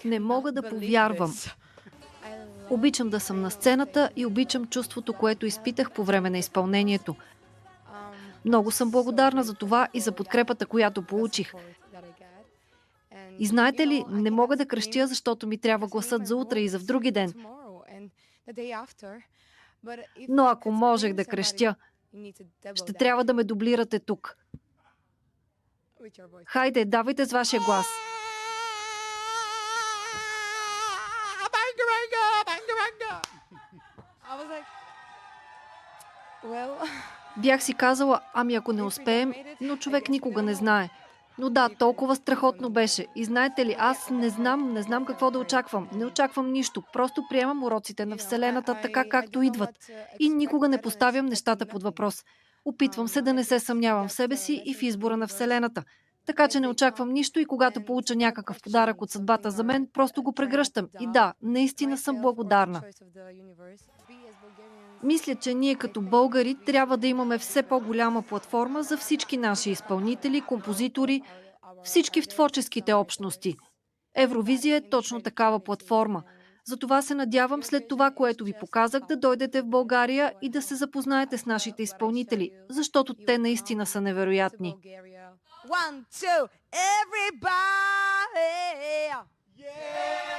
Не мога да повярвам. Обичам да съм на сцената и обичам чувството, което изпитах по време на изпълнението. Много съм благодарна за това и за подкрепата, която получих. И знаете ли, не мога да крещя, защото ми трябва гласът за утре и за вдруги ден. Но ако можех да крещя, ще трябва да ме дублирате тук. Хайде, давайте с вашия глас. Бях си казала, ами ако не успеем, но човек никога не знае. Но да, толкова страхотно беше. И знаете ли, аз не знам какво да очаквам. Не очаквам нищо. Просто приемам уроците на Вселената така, както идват. И никога не поставям нещата под въпрос. Опитвам се да не се съмнявам в себе си и в избора на Вселената. Така че не очаквам нищо и когато получа някакъв подарък от съдбата за мен, просто го прегръщам. И да, наистина съм благодарна. Мисля, че ние като българи трябва да имаме все по-голяма платформа за всички наши изпълнители, композитори, всички в творческите общности. Евровизия е точно такава платформа. Затова се надявам след това, което ви показах, да дойдете в България и да се запознаете с нашите изпълнители, защото те наистина са невероятни. One, two, everybody! Yeah!